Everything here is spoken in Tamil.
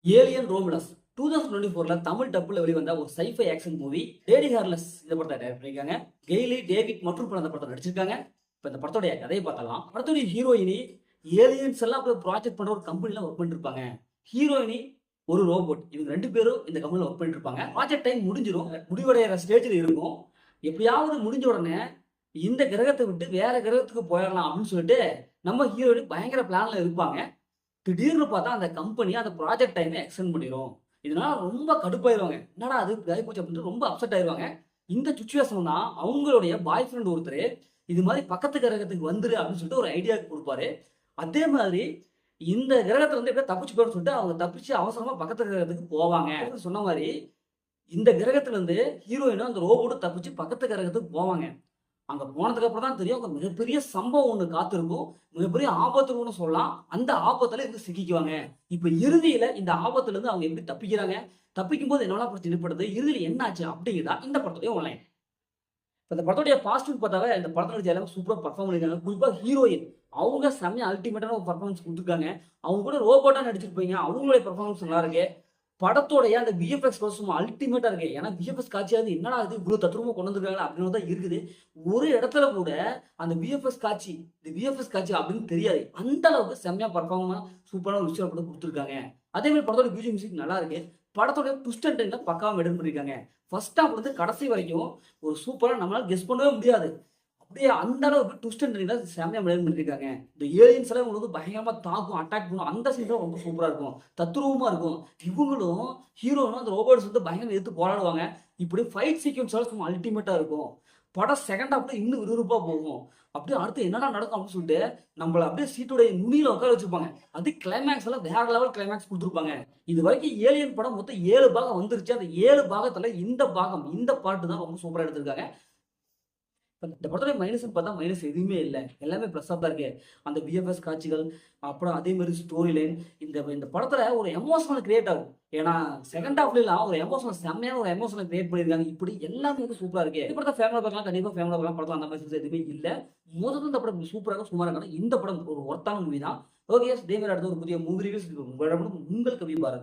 ஏலியன் ரோமிலஸ் 2024ல தமிழ் டப்புல வெளிவந்த ஒரு சைஃபை ஆக்ஷன் மூவி லேடி ஹார்லஸ் இந்த படத்தை டைரக்ட் பண்ணிருக்காங்க. கெய்லி டேவிட் மற்றும் பல அந்த படத்தை நடிச்சிருக்காங்க. இப்ப இந்த படத்தோட கதையை பார்த்தலாம். படத்தோட ஹீரோயினி ஏலியன்ஸ் எல்லாம் ப்ராஜெக்ட் பண்ற ஒரு கம்பெனில ஒர்க் பண்ணிட்டு இருப்பாங்க. ஹீரோயினி ஒரு ரோபோட், இவங்க ரெண்டு பேரும் இந்த கம்பெனில ஒர்க் பண்ணிட்டு இருப்பாங்க. ப்ராஜெக்ட் டைம் முடிஞ்சிடும், முடிவடைகிற ஸ்டேஜ்ல இருக்கும். எப்படியாவது முடிஞ்ச உடனே இந்த கிரகத்தை விட்டு வேற கிரகத்துக்கு போயிடலாம் அப்படின்னு சொல்லிட்டு நம்ம ஹீரோயினி பயங்கர பிளான்ல இருப்பாங்க. திடீர்னு பார்த்தா அந்த கம்பெனி அந்த ப்ராஜெக்ட் டைமை எக்ஸ்டெண்ட் பண்ணிடும். இதனால ரொம்ப கடுப்பாயிருவாங்க. என்னடா அது ஆகி போச்சு அப்படின்னு ரொம்ப அப்செட் ஆயிருவாங்க. இந்த சுச்சுவேஷன் தான் அவங்களுடைய பாய் ஃப்ரெண்ட் ஒருத்தர் இது மாதிரி பக்கத்து கிரகத்துக்கு வந்துரு அப்படின்னு சொல்லிட்டு ஒரு ஐடியா கொடுப்பாரு. அதே மாதிரி இந்த கிரகத்துல இருந்து எப்படியா தப்பிச்சு போயிடும் சொல்லிட்டு அவங்க தப்பிச்சு அவசரமா பக்கத்து கிரகத்துக்கு போவாங்க. சொன்ன மாதிரி இந்த கிரகத்துல இருந்து ஹீரோயினும் அந்த ரோபோட்டும் தப்பிச்சு பக்கத்து கிரகத்துக்கு போவாங்க. அங்க போனதுக்கு அப்புறம் தான் தெரியும், அங்க மிகப்பெரிய சம்பவம் ஒண்ணு காத்திருக்கும். மிகப்பெரிய ஆபத்துன்னு சொல்லலாம். அந்த ஆபத்துல இருந்து சிக்கிக்குவாங்க. இப்ப இறுதியில இந்த ஆபத்துல இருந்து அவங்க எப்படி தப்பிக்கிறாங்க? தப்பிக்கும் போது என்னெல்லாம் பிரச்சனை ஏற்படுது? இறுதியில என்ன ஆச்சு? அப்படிங்கிறதா இந்த படத்துடைய ஒன்லைன். இந்த படத்துடைய பாசிட்டிவ் பார்த்தாவே இந்த படத்துல எல்லாமே சூப்பரா பெர்ஃபார்ம் பண்ணிருக்காங்க. குறிப்பா ஹீரோயின் அவங்க செம்மையா அல்டிமேட்டான ஒரு பெர்ஃபார்மன்ஸ் கொடுத்துருக்காங்க. அவங்க கூட ரோபோட்டா நடிச்சிருப்பீங்க. அவங்களுடைய பெர்ஃபார்மன்ஸ் நல்லா இருக்கு. படத்தோடைய அந்த விஎஃப்எக்ஸ் சும்மா அல்டிமேட்டா இருக்கு. ஏன்னா விஎஃப்எக்ஸ் காட்சியாவது என்னடா இது இவ்வளவு தத்ரூபமா கொண்டு வந்திருக்காங்க அப்படின்னு தான் இருக்குது. ஒரு இடத்துல கூட அந்த விஎஃப்எக்ஸ் காட்சி இந்த விஎஃப்எக்ஸ் காட்சி அப்படின்னு தெரியாது. அந்த அளவுக்கு செம்மையா பர்ஃபார்மா சூப்பரான ஒரு விஷயம் கொடுத்துருக்காங்க. அதே மாதிரி படத்தோட மியூசிக் நல்லா இருக்கு. படத்தோட ட்விஸ்ட் அண்ட் டர்ன்ல பக்காவா மெயின்டைன் பண்ணிருக்காங்க. ஃபர்ஸ்ட் ஹாஃப் இருந்து கடைசி வரைக்கும் ஒரு சூப்பரா நம்மளால கெஸ் பண்ணவே முடியாது. அப்படியே அந்த அளவுக்கு ட்விஸ்ட் அண்ட் டர்ன்ல செம்மையா மெயின்டைன் பண்ணிருக்காங்க. இந்த ஏலியன்ஸ் எல்லாம் உங்களுக்கு பயங்கரமா தாக்கும், அட்டாக் பண்ணும். அந்த சீன் ரொம்ப சூப்பரா இருக்கும். தத்ரூபமா இருக்கும். இவங்களும் ஹீரோனும் அந்த ரோபோட்ஸ் வந்து பயங்கரமா எதிர்த்து போராடுவாங்க. இப்படி ஃபைட் சீக்வன்ஸ் எல்லாம் சும்மா அல்டிமேட்டா இருக்கும். படம் செகண்ட் ஹாஃப்ல இன்னும் விறுவிறுப்பா போகும். அப்படியே அடுத்து என்னடா நடக்கும் அப்படின்னு சொல்லிட்டு நம்மள அப்படியே சீட்டோட நுனியில உட்கார வச்சிருப்பாங்க. அது கிளைமேக்ஸ் எல்லாம் வேற லெவல் கிளைமேக்ஸ் கொடுத்துருப்பாங்க. இது வரைக்கும் ஏலியன் படம் மொத்தம் 7 பாகம் வந்துருச்சு. அந்த 7 பாகத்துல இந்த பாகம் இந்த பாட்டு தான் ரொம்ப சூப்பரா எடுத்திருக்காங்க. இந்த படத்தோட மைனஸ்ன்னு பார்த்தா மைனஸ் எதுவுமே இல்லை. எல்லாமே ப்ளஸ்ஸாக தான் இருக்கு. அந்த விஎஃப்எஸ் காட்சிகள், அப்புறம் அதே மாதிரி ஸ்டோரி லைன், இந்த இந்த படத்துல ஒரு எமோஷனல் கிரியேட் ஆகும். ஏன்னா செகண்ட் ஹாஃப்லாம் ஒரு எமோஷனல் செம்மையான ஒரு எமோஷனல் கிரியேட் பண்ணியிருக்காங்க. இப்படி எல்லாமே வந்து சூப்பரா இருக்கு. இந்த படத்தை ஃபேமிலியாக பார்க்கலாம், கண்டிப்பாக ஃபேமிலியாக பார்க்கலாம். படத்தில் அந்த மாதிரி எதுவுமே இல்லை. முதல்ல இந்த படம் சூப்பராக சுமாராக இருக்காங்க. இந்த படம் ஒரு ஒர்த்தான மூவி தான். ஓகே, இதே மாதிரி அடுத்த ஒரு புதிய மூவி ரிவ்யூஸ் உங்களிடம் உங்கள் கவி பாரதி.